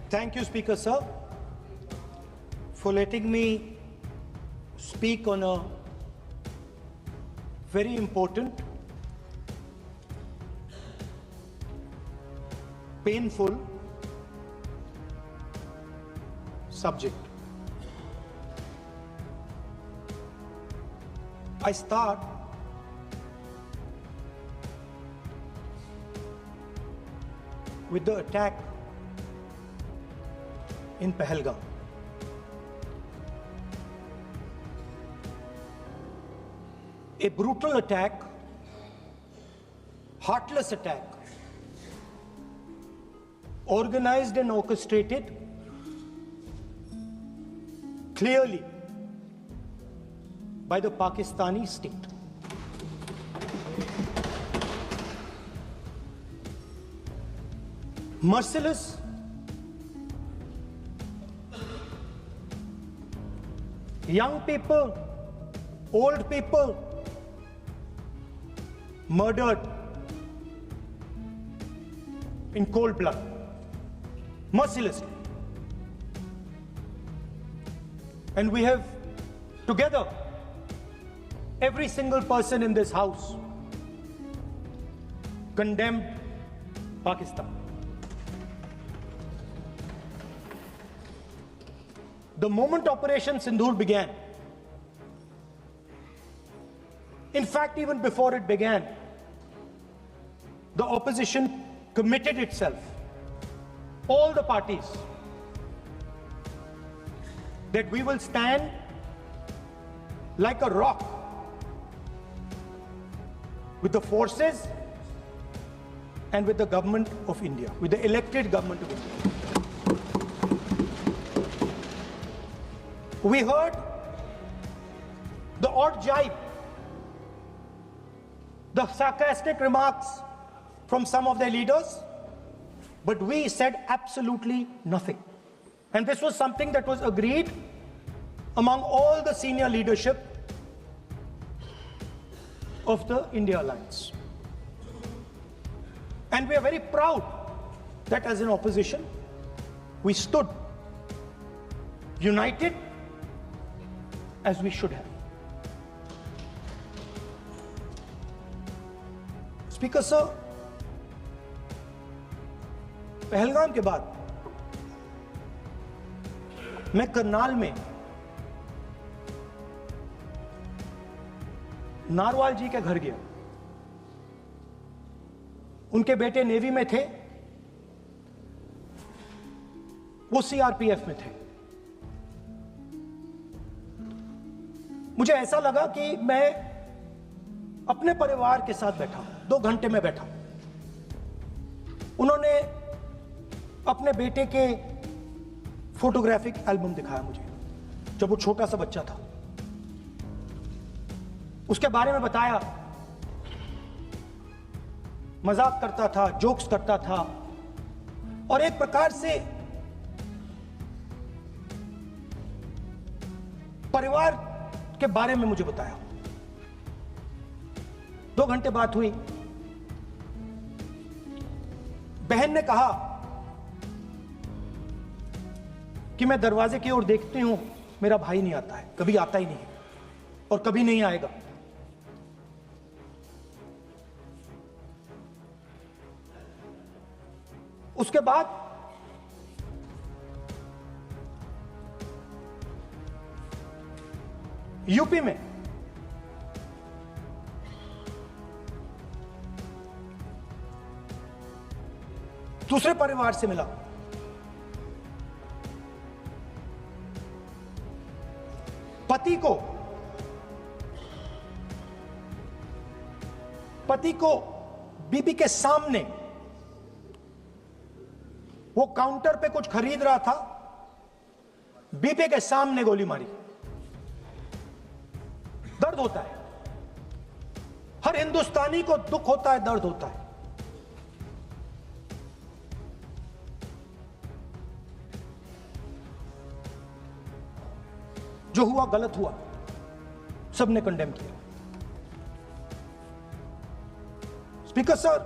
Thank you, Speaker Sir, for letting me speak on a very important, painful subject. I start with the attack in Pahalgam. A brutal attack, heartless attack, organized and orchestrated clearly by the Pakistani state. Merciless, young people, old people murdered in cold blood, mercilessly. And we have together, every single person in this house, condemned Pakistan. The moment Operation Sindoor began, in fact, even before it began, the opposition committed itself, all the parties, that we will stand like a rock with the forces and with the government of India, with the elected government of India. We heard the odd jibe, the sarcastic remarks from some of their leaders, but we said absolutely nothing. And this was something that was agreed among all the senior leadership of the India Alliance. And we are very proud that as an opposition, we stood united as we should have. Speaker Sir, Pahalgam के बाद मैं करनाल में narwhal जी के घर गया। उनके बेटे navy में थे, वो सीआरपीएफ में थे। मुझे ऐसा लगा कि मैं अपने परिवार के साथ बैठा हूं। 2 घंटे में बैठा। उन्होंने अपने बेटे के फोटोग्राफिक एल्बम दिखाया मुझे, जब वो छोटा सा बच्चा था। उसके बारे में बताया, मजाक करता था, जोक्स करता था, और एक प्रकार से परिवार के बारे में मुझे बताया। 2 घंटे बात हुई। बहन ने कहा कि मैं दरवाजे की ओर देखती हूं, मेरा भाई नहीं आता है, कभी आता ही नहीं और कभी नहीं आएगा। उसके बाद यूपी में दूसरे परिवार से मिला। पति को बीबी के सामने, वो काउंटर पे कुछ खरीद रहा था, बीबी के सामने गोली मारी। दर्द होता है, हर हिंदुस्तानी को दुख होता है, दर्द होता है। जो हुआ गलत हुआ, सबने कंडेम किया। स्पीकर सर,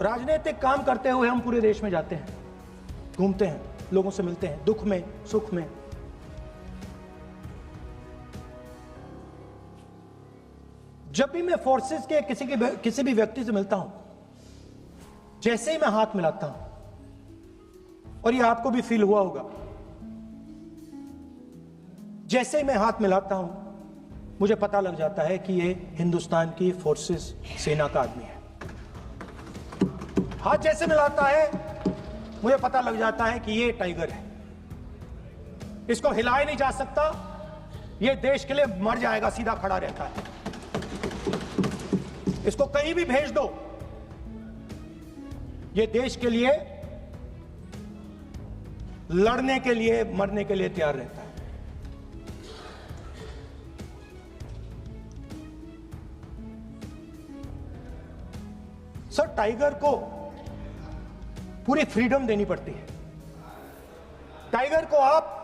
राजनीतिक काम करते हुए हम पूरे देश में जाते हैं, घूमते हैं, लोगों से मिलते हैं, दुख में, सुख में। जब भी मैं फोर्सेस के किसी भी व्यक्ति से मिलता हूं, जैसे ही मैं हाथ मिलाता हूं, और ये आपको भी फील हुआ होगा, जैसे ही मैं हाथ मिलाता हूं मुझे पता लग जाता है कि ये हिंदुस्तान की फोर्सेस, सेना का आदमी है। हाथ जैसे मिलाता है मुझे पता लग जाता है कि ये टाइगर है, इसको हिलाया नहीं जा सकता, ये देश के लिए मर जाएगा, सीधा खड़ा रहता है। इसको कहीं भी भेज दो, ये देश के लिए लड़ने के लिए, मरने के लिए तैयार रहता है। सर, टाइगर को पूरी फ्रीडम देनी पड़ती है। टाइगर को आप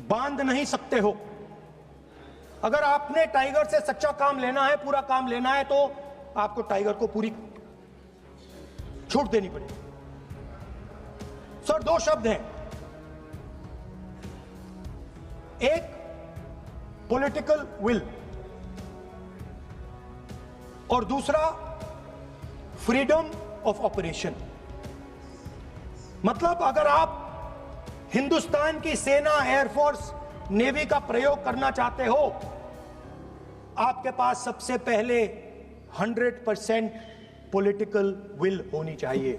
बांध नहीं सकते हो। अगर आपने टाइगर से सच्चा काम लेना है, पूरा काम लेना है, तो आपको टाइगर को पूरी छूट देनी पड़ेगी। सर, दो शब्द हैं, एक पॉलिटिकल विल और दूसरा फ्रीडम ऑफ ऑपरेशन। मतलब अगर आप हिंदुस्तान की सेना, एयरफोर्स, नेवी का प्रयोग करना चाहते हो, आपके पास सबसे पहले 100% पॉलिटिकल विल होनी चाहिए,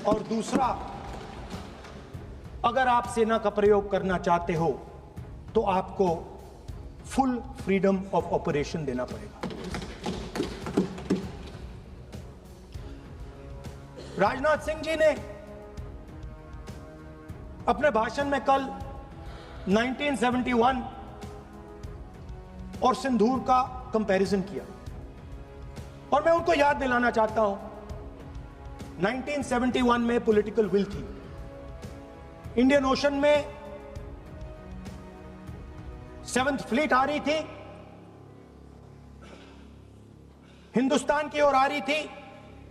और दूसरा, अगर आप सेना का प्रयोग करना चाहते हो तो आपको फुल फ्रीडम ऑफ ऑपरेशन देना पड़ेगा। राजनाथ सिंह जी ने अपने भाषण में कल 1971 और सिंदूर का कंपैरिजन किया, और मैं उनको याद दिलाना चाहता हूं, 1971 में पॉलिटिकल विल थी। इंडियन ओशन में 7th फ्लीट आ रही थी, हिंदुस्तान की ओर आ रही थी,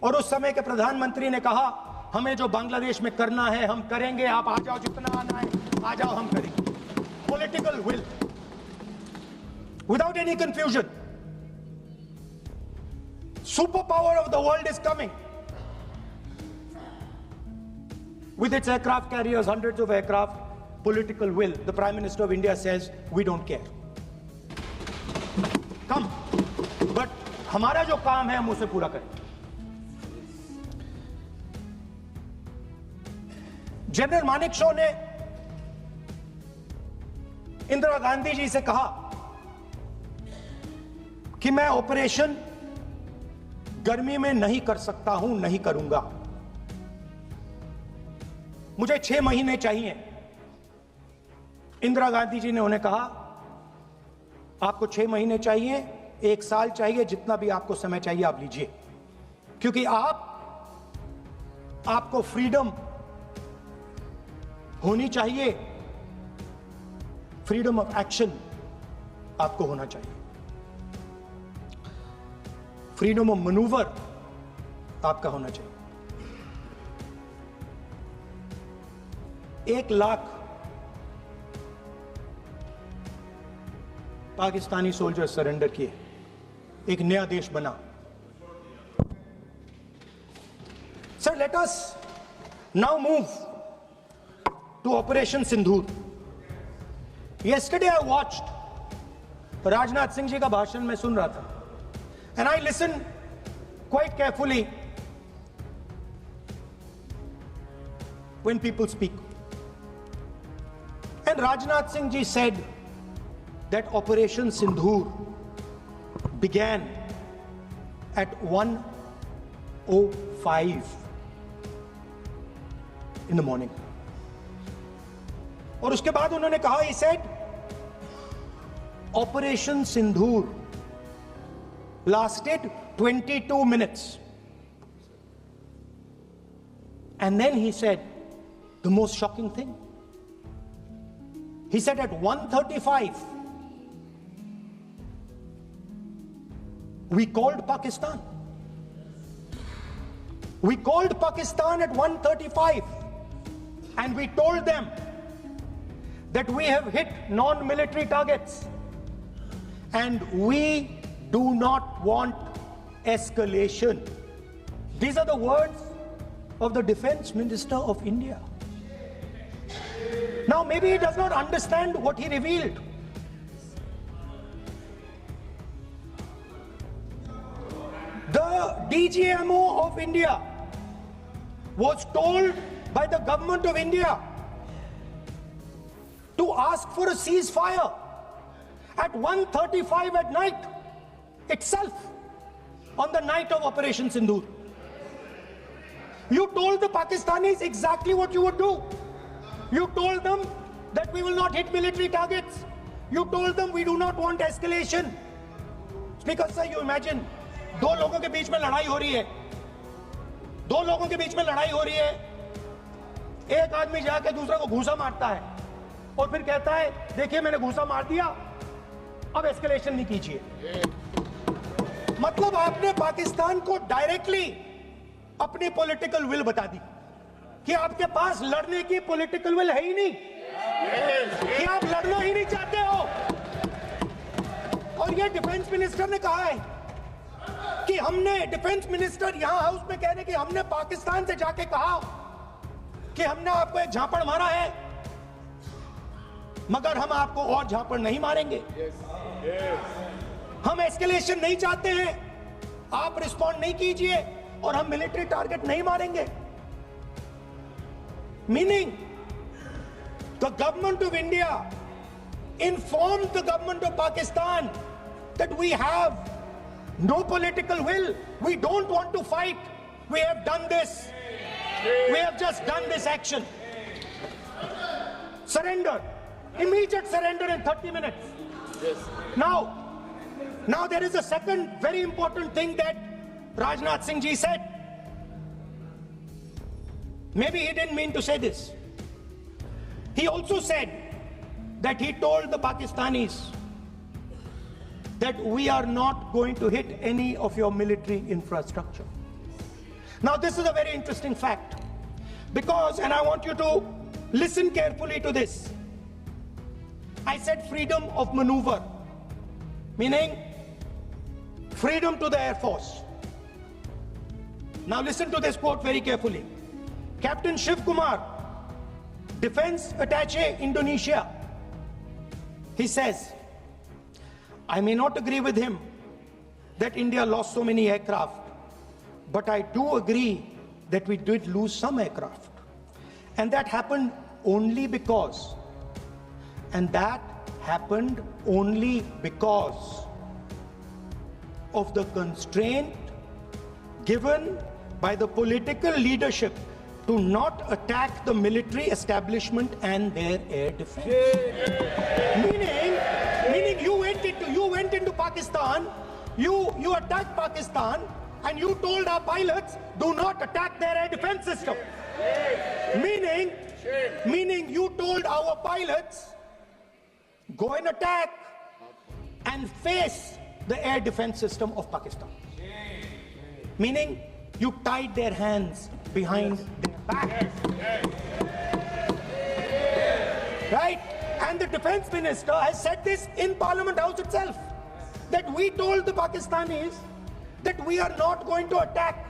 और उस समय के प्रधानमंत्री ने कहा, हमें जो बांग्लादेश में करना है हम करेंगे, आप आ जाओ, जितना आना है आ जाओ, हम करेंगे। Political will, without any confusion. Super power of the world is coming with its aircraft carriers, hundreds of aircraft. Political will. The Prime Minister of India says, we don't care. Come. But हमारा जो काम है हम उसे पूरा करें। General Manekshaw ने इंदिरा गांधी जी से कहा कि मैं ऑपरेशन गर्मी में नहीं कर सकता हूं, नहीं करूंगा, मुझे 6 महीने चाहिए। इंदिरा गांधी जी ने उन्हें कहा, आपको 6 महीने चाहिए, 1 साल चाहिए, जितना भी आपको समय चाहिए आप लीजिए, क्योंकि आपको फ्रीडम होनी चाहिए, फ्रीडम ऑफ एक्शन आपको होना चाहिए, फ्रीडम ऑफ मैनूवर आपका होना चाहिए। 1 लाख पाकिस्तानी सोल्जर सरेंडर किए, एक नया देश बना। Sir, let us now move to Operation Sindoor. Yesterday I watched, Rajnath Singh ji का भाषण मैं सुन रहा था, and I listen quite carefully when people speak. And Rajnath Singh ji said that Operation Sindoor began at 1:05 in the morning. और उसके बाद उन्होंने कहा, he said, Operation Sindoor lasted 22 minutes. And then he said the most shocking thing. He said at 1:35 we called Pakistan. We called Pakistan at 1:35 and we told them that we have hit non-military targets and we do not want escalation. These are the words of the Defense Minister of India. Now, maybe he does not understand what he revealed. The DGMO of India was told by the government of India to ask for a ceasefire at 1:35 at night itself, on the night of Operation Sindoor. You told the Pakistanis exactly what you would do. You told them that we will not hit military targets. You told them we do not want escalation. Speaker sir, you imagine, दो लोगों के बीच में लड़ाई हो रही है, दो लोगों के बीच में लड़ाई हो रही है, एक आदमी जाके दूसरे को घूंसा मारता है और फिर कहता है देखिए मैंने घूंसा मार दिया, अब एस्केलेशन नहीं कीजिए। मतलब आपने पाकिस्तान को डायरेक्टली अपनी पॉलिटिकल विल बता दी कि आपके पास लड़ने की पॉलिटिकल विल है ही नहीं, कि आप लड़ना ही नहीं चाहते हो। और ये डिफेंस मिनिस्टर ने कहा है कि हमने, डिफेंस मिनिस्टर यहां हाउस में कह रहे कि हमने पाकिस्तान से जाके कहा कि हमने आपको एक झापड़ मारा है मगर हम आपको और झापड़ नहीं मारेंगे। हम एस्केलेशन नहीं चाहते हैं, आप रिस्पॉन्ड नहीं कीजिए और हम मिलिट्री टारगेट नहीं मारेंगे। Meaning the government of India informed the government of Pakistan that we have no political will, we don't want to fight, we have done this, we have just done this action. Surrender, immediate surrender in 30 minutes. Yes. Now there is a second very important thing that Rajnath Singh ji said. Maybe he didn't mean to say this. He also said that he told the Pakistanis that we are not going to hit any of your military infrastructure. Now this is a very interesting fact because, and I want you to listen carefully to this. I said freedom of maneuver, meaning freedom to the Air Force. Now listen to this quote very carefully. Captain Shiv Kumar, Defense Attaché, Indonesia, he says, I may not agree with him that India lost so many aircraft, but I do agree that we did lose some aircraft. And that happened only because, of the constraint given by the political leadership to not attack the military establishment and their air defense. Meaning you went into Pakistan, you attacked Pakistan, and you told our pilots, do not attack their air defense system. Meaning you told our pilots, go and attack and face the air defense system of Pakistan. Meaning you tied their hands behind their back. Right? And the defense minister has said this in Parliament House itself, that we told the Pakistanis that we are not going to attack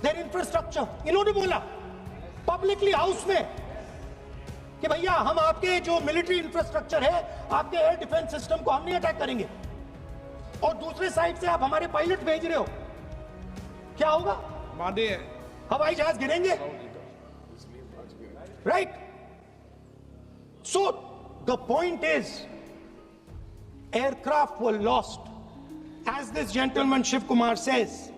their infrastructure. इन्होंने बोला publicly house में कि भैया हम आपके जो military infrastructure है, आपके एयर डिफेंस सिस्टम को हम नहीं अटैक करेंगे, और दूसरे साइड से आप हमारे पायलट भेज रहे हो, क्या होगा? मादे हवाई जहाज गिरेंगे, right? So the point is, aircraft were lost, as this gentleman Shiv Kumar says,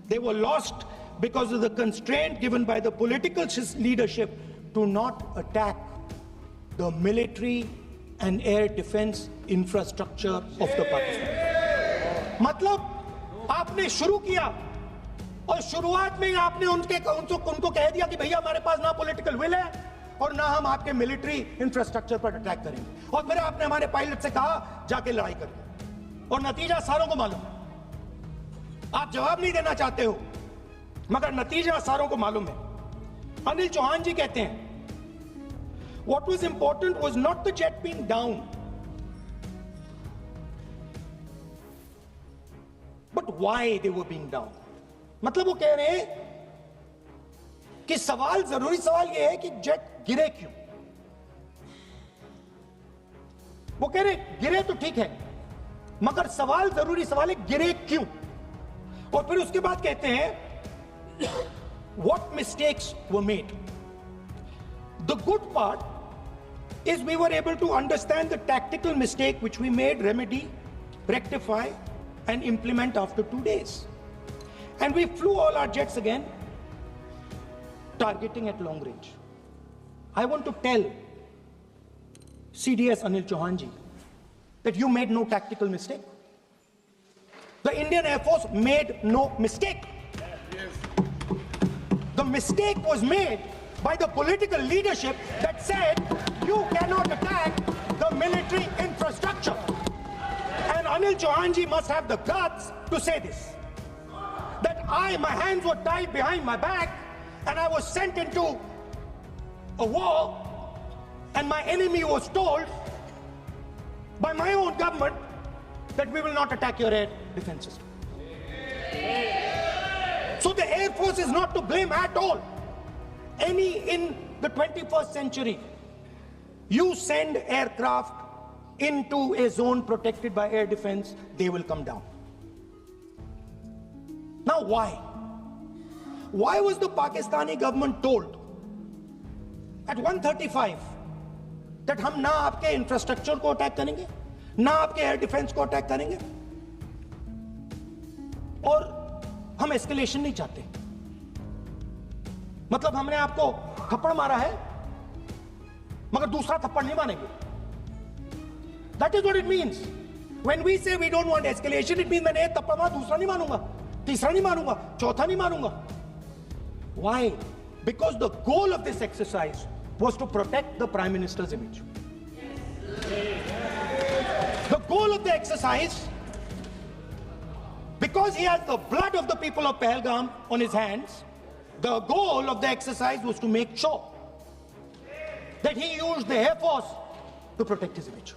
they were lost because of the constraint given by the political leadership to not attack the military and air defense infrastructure of the Pakistan. मतलब आपने शुरू किया और शुरुआत में ही आपने उनको कह दिया कि भैया हमारे पास ना पॉलिटिकल विल है और ना हम आपके मिलिट्री इंफ्रास्ट्रक्चर पर अटैक करेंगे, और फिर आपने हमारे पायलट से कहा जाके लड़ाई करें, और नतीजा सारों को मालूम है। आप जवाब नहीं देना चाहते हो, मगर नतीजा सारों को मालूम है। अनिल चौहान जी कहते हैं, what was important was not the jet being down, but why they were being down. मतलब वो कह रहे हैं कि सवाल, जरूरी सवाल ये है कि जेट गिरे क्यों। वो कह रहे गिरे तो ठीक है, मगर सवाल, जरूरी सवाल है गिरे क्यों। और फिर उसके बाद कहते हैं what mistakes were made. The good part is we were able to understand the tactical mistake which we made, remedy, rectify and implement after 2 days. And we flew all our jets again, targeting at long range. I want to tell CDS Anil Chauhan ji that you made no tactical mistake. The Indian Air Force made no mistake. The mistake was made by the political leadership that said you cannot attack the military infrastructure. And Anil Chauhan ji must have the guts to say this, that my hands were tied behind my back and I was sent into a war, and my enemy was told by my own government that we will not attack your air defense system. So the Air Force is not to blame at all. In the 21st century, you send aircraft into a zone protected by air defense, they will come down. Now why? Why was the Pakistani government told at 1:35 that हम ना आपके infrastructure को attack करेंगे, ना आपके air defence को attack करेंगे, और हम एस्केलेशन नहीं चाहते। मतलब हमने आपको थप्पड़ मारा है मगर दूसरा थप्पड़ नहीं मारेंगे। That is what it means. When we say we don't want escalation, it means मैंने एक थप्पड़ मारा, दूसरा नहीं मारूंगा, तीसरा नहीं मारूंगा, चौथा नहीं मारूंगा। Why? Because the goal of this exercise was to protect the Prime Minister's image. The goal of the exercise, because he has the blood of the people of Pahalgam on his hands, the goal of the exercise was to make sure that he used the Air Force to protect his image.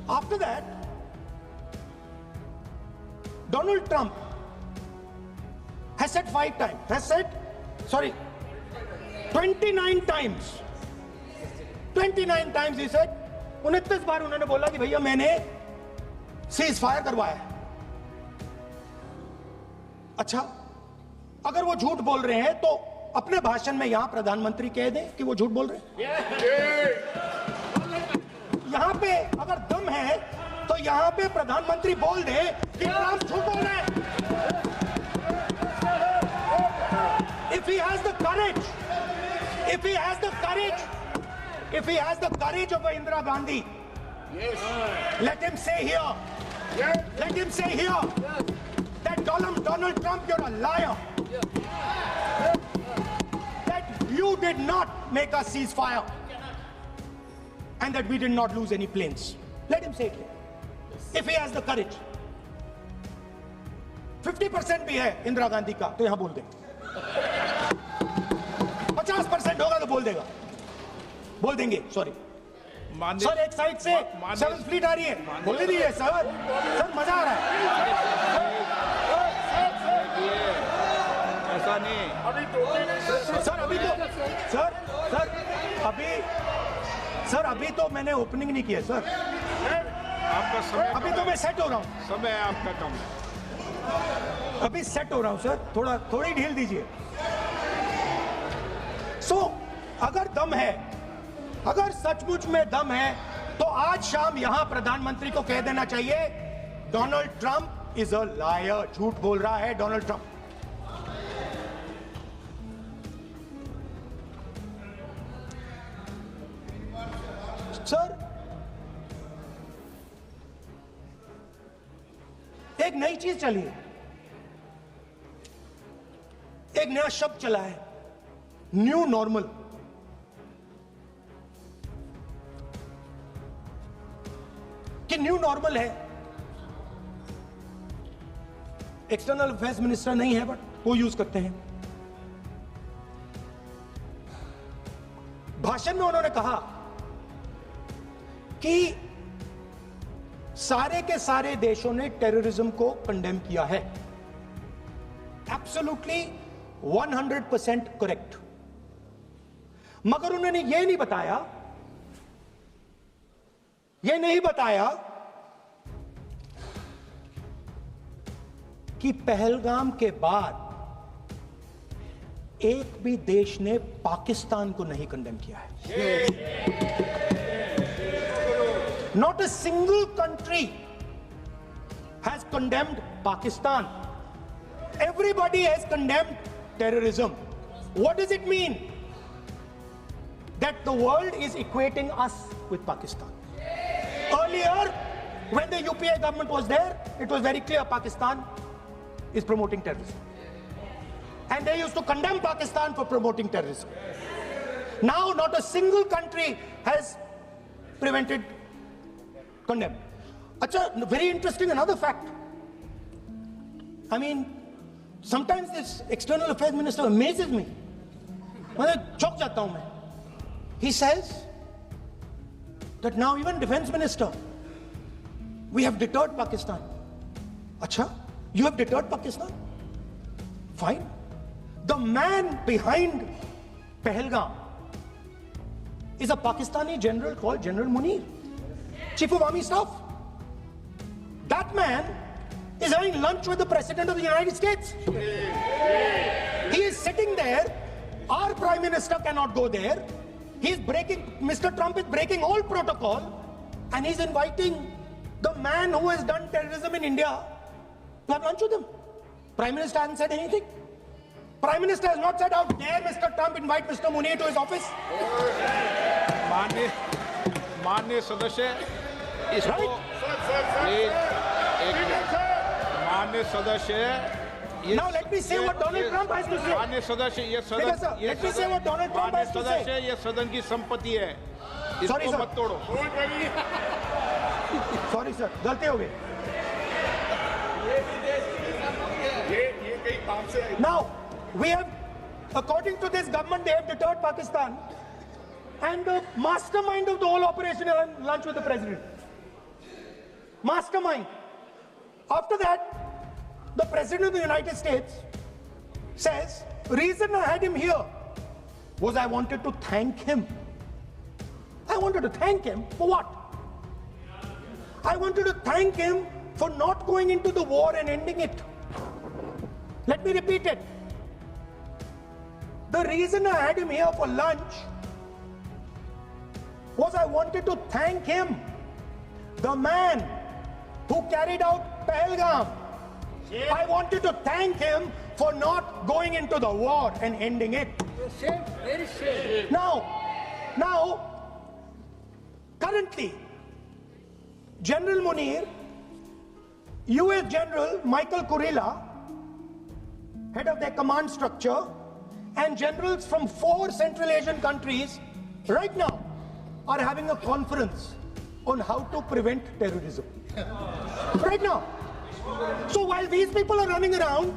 After that, Donald Trump has said 29 times. 29 times he said, 29 बार उन्होंने बोला कि भैया मैंने cease fire करवाया। अच्छा, अगर वो झूठ बोल रहे हैं तो अपने भाषण में यहां प्रधानमंत्री कह दें कि वो झूठ बोल रहे हैं। यहां पे अगर दम है तो यहां पे प्रधानमंत्री बोल दे कि ट्रंप झूठ बोल रहे हैं। If he has the courage, if he has the courage of Indira Gandhi, let him say here, that Donald Trump, you're a liar. That you did not make a ceasefire, and that we did not lose any planes. Let him say it here. If he has the courage. 50% भी है इंदिरा गांधी का तो यहां बोल दे। 50% होगा तो बोल देंगे। सॉरी सर, एक साइड से 7th फ्लीट आ रही है, बोल दीजिए सर मजा आ रहा है। ऐसा नहीं सर, अभी तो मैंने ओपनिंग नहीं किया सर, आपका समय, अभी तो मैं सेट हो रहा हूँ। समय आपका कम है, अभी सेट हो रहा हूँ सर, थोड़ी ढील दीजिए। अगर दम है, अगर सचमुच में दम है तो आज शाम यहां प्रधानमंत्री को कह देना चाहिए Donald Trump is a liar, झूठ बोल रहा है डोनाल्ड ट्रंप। सर, एक नई चीज चली है, एक नया शब्द चला है, न्यू नॉर्मल। कि न्यू नॉर्मल है, एक्सटर्नल अफेयर्स मिनिस्टर नहीं है बट वो यूज करते हैं। भाषण में उन्होंने कहा कि सारे के सारे देशों ने टेररिज्म को कंडेम किया है। Absolutely 100% correct. मगर उन्होंने यह नहीं बताया कि पहलगाम के बाद एक भी देश ने पाकिस्तान को नहीं कंडेम किया है। Not a single country has condemned Pakistan. Everybody has condemned terrorism. What does it mean? That the world is equating us with Pakistan. Earlier, when the UPA government was there, it was very clear Pakistan is promoting terrorism. And they used to condemn Pakistan for promoting terrorism. Now, not a single country has condemned. Acha, very interesting, another fact. I mean, sometimes this external affairs minister amazes me. Chok jata hu main. He says that now even defense minister, we have deterred Pakistan. Acha, you have deterred Pakistan? Fine. The man behind Pahalgam is a Pakistani general called General Munir, Chief of Army Staff. That man is having lunch with the President of the United States. He is sitting there. Our Prime Minister cannot go there. Mr. Trump is breaking all protocol, and he's inviting the man who has done terrorism in India to have lunch with him. Prime Minister hasn't said anything. Prime Minister has not said, how dare Mr. Trump invite Mr. Munir to his office? माननीय सदस्य इसको माननीय सदस्य Now let me say what Donald Trump has to say. माननीय सदस्य ये सदन Let me say what Donald Trump has to say. सदस्य ये सदन की संपत्ति है, इसको मत तोड़ो। Sorry sir, गलती हो गई। Now we have, according to this government, they have deterred Pakistan, and the mastermind of the whole operation is on lunch with the president. Mastermind. After that, the President of the United States says, reason I had him here was I wanted to thank him. I wanted to thank him for what? I wanted to thank him for not going into the war and ending it. Let me repeat it. The reason I had him here for lunch was I wanted to thank him, the man who carried out Pahalgam. I wanted to thank him for not going into the war and ending it. Shame, very shame. Now, currently, General Munir, US General Michael Kurilla, head of their command structure, and generals from 4 Central Asian countries right now are having a conference on how to prevent terrorism. Right now. So while these people are running around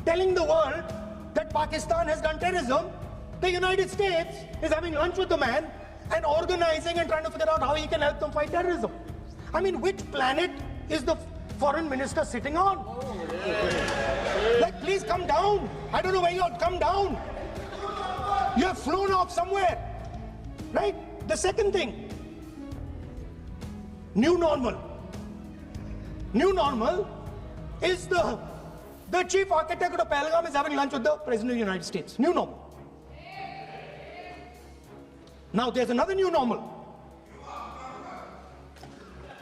telling the world that Pakistan has done terrorism, the United States is having lunch with the man and organizing and trying to figure out how he can help them fight terrorism. I mean, which planet is the foreign minister sitting on? Like, please come down. I don't know where you are. Come down. You have flown off somewhere. Right? The second thing, new normal. New normal is the chief architect of Pahalgam is having lunch with the President of the United States. New normal. Now there's another new normal.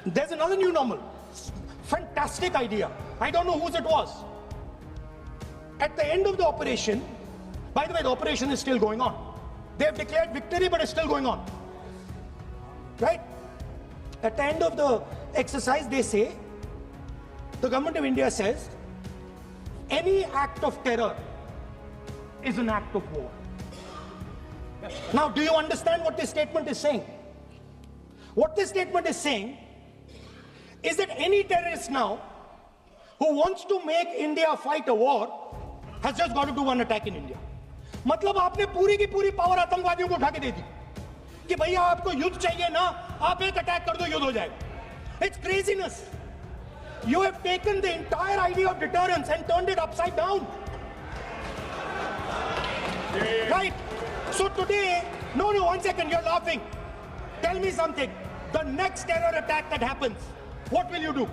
There's another new normal. Fantastic idea. I don't know whose it was. At the end of the operation, by the way, the operation is still going on. They have declared victory, but it's still going on. Right? At the end of the exercise, they say, the government of India says, any act of terror is an act of war. Now, do you understand what this statement is saying? What this statement is saying is that any terrorist now who wants to make India fight a war has just got to do one attack in India. मतलब आपने पूरी की पूरी power आतंकवादियों को उठा के दे दी कि भैया आपको युद्ध चाहिए ना, आप एक अटैक कर दो, युद्ध हो जाएगा. It's craziness. You have taken the entire idea of deterrence and turned it upside down. Right? So today, no, 1 second, you're laughing. Tell me something. The next terror attack that happens, what will you do?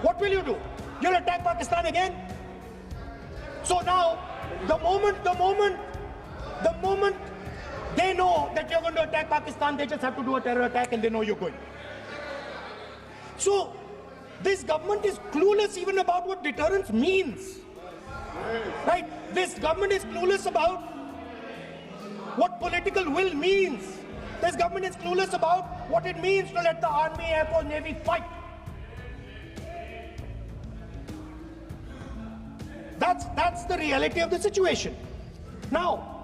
What will you do? You'll attack Pakistan again? So now, the moment they know that you're going to attack Pakistan, they just have to do a terror attack and they know you're going. So, this government is clueless even about what deterrence means. Right? This government is clueless about what political will means. This government is clueless about what it means to let the Army, Air Force, Navy fight. That's the reality of the situation. Now,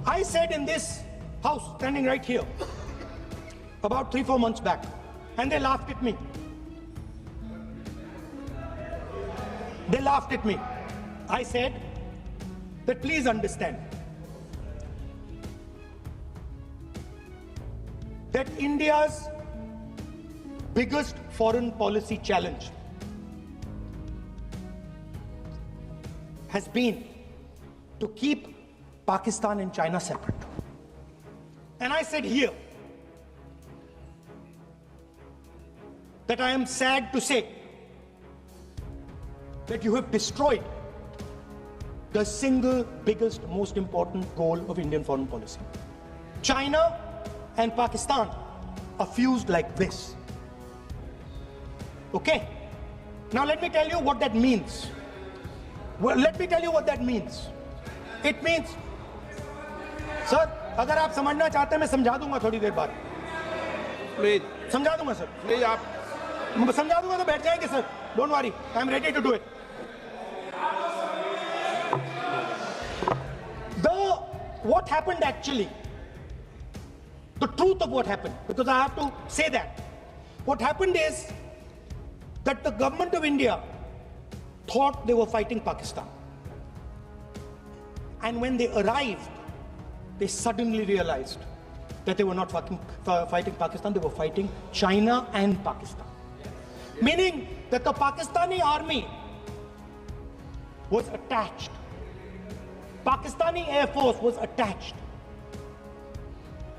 I said in this house, standing right here, about 3-4 months back, and they laughed at me. They laughed at me. I said that please understand that India's biggest foreign policy challenge has been to keep Pakistan and China separate. And I said here that I am sad to say that you have destroyed the single biggest, most important goal of Indian foreign policy. China and Pakistan are fused like this. Okay? Now let me tell you what that means. Well, let me tell you what that means. It means, sir, अगर आप समझना चाहते हैं मैं समझा दूंगा थोड़ी देर बाद. Please, समझा दूंगा सर. please, आप समझा दूंगा तो बैठ जाएंगे sir. Don't worry, I am ready to do it. What happened actually, the truth of what happened, because I have to say that. What happened is that the government of India thought they were fighting Pakistan. And when they arrived, they suddenly realized that they were not fighting Pakistan, they were fighting China and Pakistan. Meaning that the Pakistani army was attached. Pakistani Air Force was attached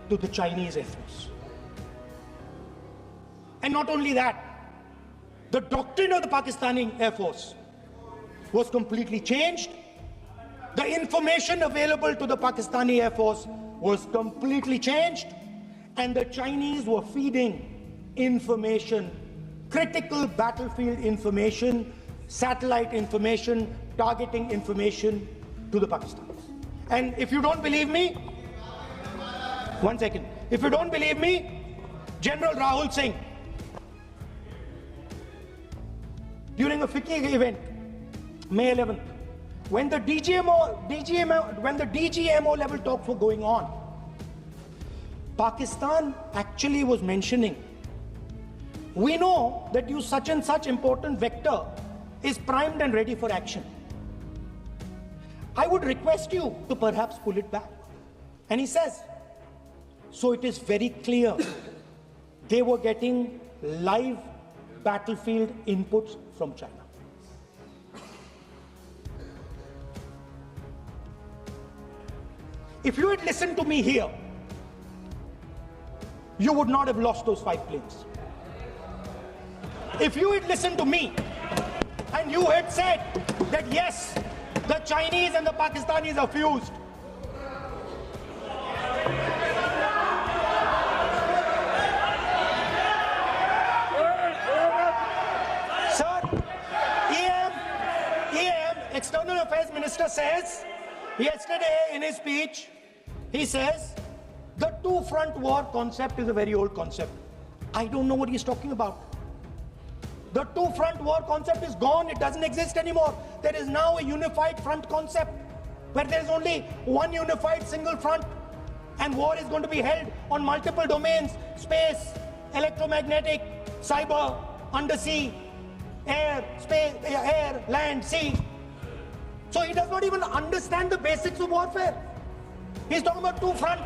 to the Chinese Air Force. And not only that, the doctrine of the Pakistani Air Force was completely changed. The information available to the Pakistani Air Force was completely changed. And the Chinese were feeding information, critical battlefield information, satellite information, targeting information to the Pakistanis. And if you don't believe me, 1 second. If you don't believe me, General Rahul Singh, during a FICCI event, May 11th, when the DGMO level talks were going on, Pakistan actually was mentioning, we know that you such and such important vector is primed and ready for action. I would request you to perhaps pull it back. And he says, so it is very clear they were getting live battlefield inputs from China. If you had listened to me here, you would not have lost those 5 planes. If you had listened to me and you had said that yes, the Chinese and the Pakistanis are fused, sir, EM, External Affairs Minister says, yesterday in his speech, he says, the two-front war concept is a very old concept. I don't know what he's talking about. The two-front war concept is gone. It doesn't exist anymore. There is now a unified front concept where there is only one unified single front, and war is going to be held on multiple domains: space, electromagnetic, cyber, undersea, air, space, air, land, sea. So he does not even understand the basics of warfare. He's talking about two front.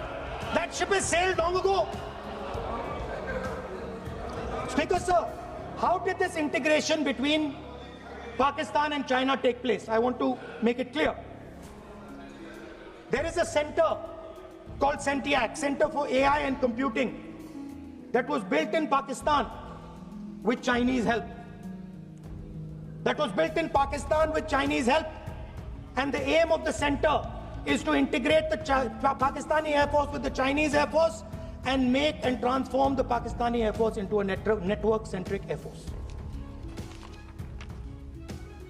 That ship has sailed long ago. Speaker, sir, how did this integration between Pakistan and China take place? I want to make it clear. There is a center called CENTIAC, Center for AI and Computing, that was built in Pakistan with Chinese help. That was built in Pakistan with Chinese help. And the aim of the center is to integrate the Pakistani Air Force with the Chinese Air Force and make and transform the Pakistani Air Force into a network-centric Air Force.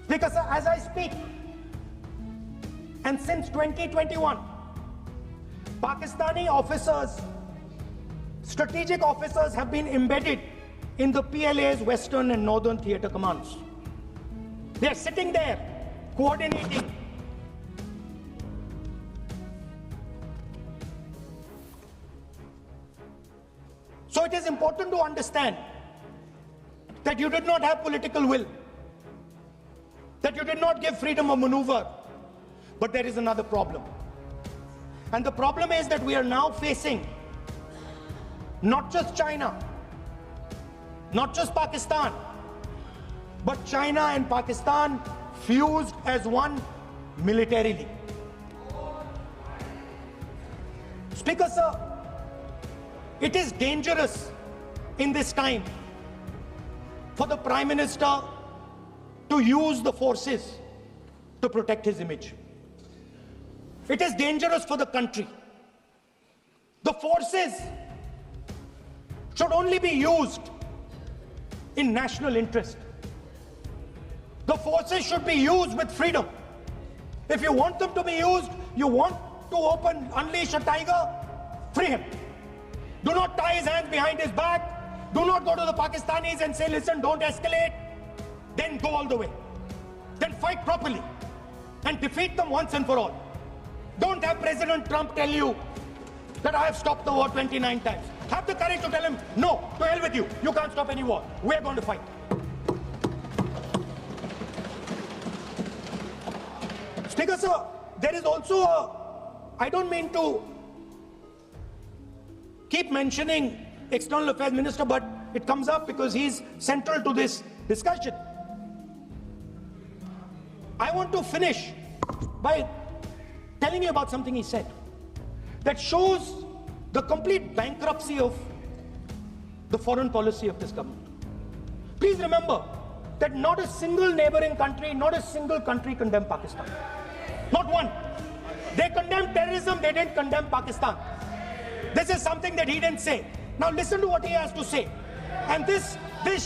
Because as I speak, and since 2021, Pakistani officers, strategic officers have been embedded in the PLA's Western and Northern Theatre Commands. They are sitting there, coordinating. So it is important to understand that you did not have political will, that you did not give freedom of maneuver, but there is another problem. And the problem is that we are now facing not just China, not just Pakistan, but China and Pakistan fused as one militarily. Speaker, sir, it is dangerous in this time for the Prime Minister to use the forces to protect his image. It is dangerous for the country. The forces should only be used in national interest. The forces should be used with freedom. If you want them to be used, you want to unleash a tiger, free him. Do not tie his hands behind his back. Do not go to the Pakistanis and say, listen, don't escalate. Then go all the way. Then fight properly and defeat them once and for all. Don't have President Trump tell you that I have stopped the war 29 times. Have the courage to tell him, no, to hell with you. You can't stop any war. We're going to fight. Speaker, sir, there is also I don't mean to keep mentioning External Affairs Minister, but it comes up because he's central to this discussion. I want to finish by telling you about something he said that shows the complete bankruptcy of the foreign policy of this government. Please remember that not a single neighboring country, not a single country condemned Pakistan. Not one. They condemned terrorism, they didn't condemn Pakistan. This is something that he didn't say. Now listen to what he has to say. And this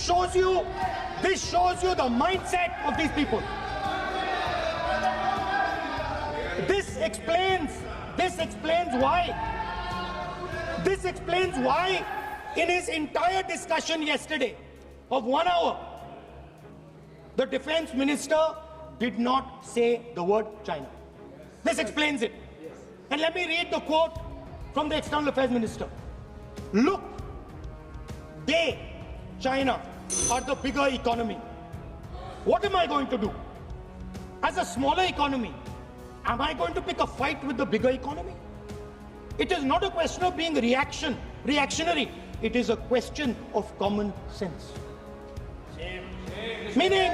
shows you the mindset of these people. This explains why in his entire discussion yesterday of 1 hour, the defense minister did not say the word China. This explains it. And let me read the quote from the External Affairs Minister. Look, China, are the bigger economy. What am I going to do? As a smaller economy, am I going to pick a fight with the bigger economy? It is not a question of being reactionary. It is a question of common sense. Meaning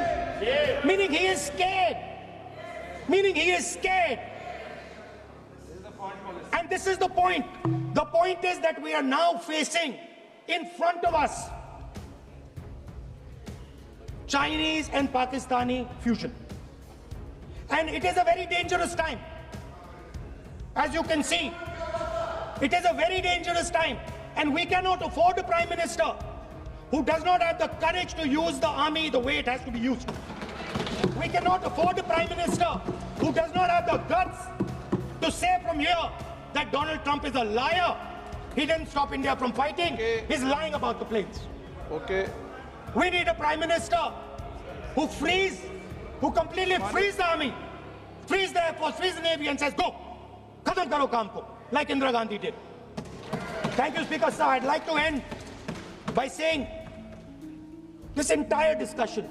he is scared. And this is the point. The point is that we are now facing in front of us Chinese and Pakistani fusion. And it is a very dangerous time. As you can see, it is a very dangerous time. And we cannot afford a Prime Minister who does not have the courage to use the army the way it has to be used. We cannot afford a Prime Minister who does not have the guts to say from here that Donald Trump is a liar. He didn't stop India from fighting. Okay. He's lying about the planes. Okay. We need a Prime Minister who completely frees the army, frees the Air Force, frees the Navy and says, go, khatam karo kaam ko, like Indira Gandhi did. Thank you, Speaker, sir. I'd like to end by saying This entire discussion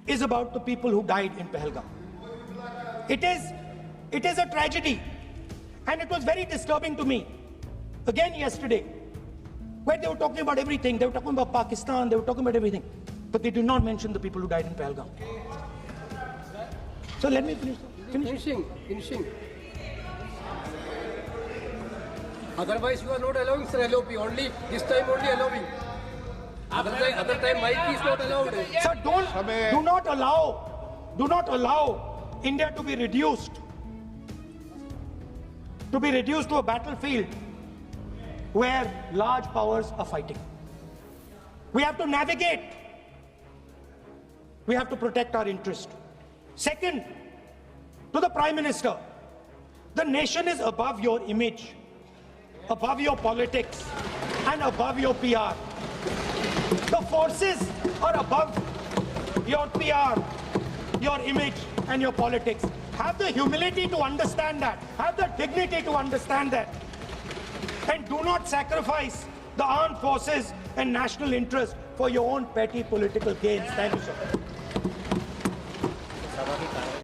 is about the people who died in Pahalgam. It is a tragedy, and it was very disturbing to me. Again yesterday, where they were talking about everything, they were talking about Pakistan, they were talking about everything, but they did not mention the people who died in Pahalgam. So let me finish. Finishing. Otherwise, you are not allowing, sir, LOP. Only this time, only allowing. Other time, mic is not allowed. Sir, do not allow India to be reduced to a battlefield where large powers are fighting. We have to navigate. We have to protect our interest. Second, to the Prime Minister, the nation is above your image, above your politics, and above your PR. The forces are above your PR, your image, and your politics. Have the humility to understand that. Have the dignity to understand that. And do not sacrifice the armed forces and national interest for your own petty political gains. Thank you, sir.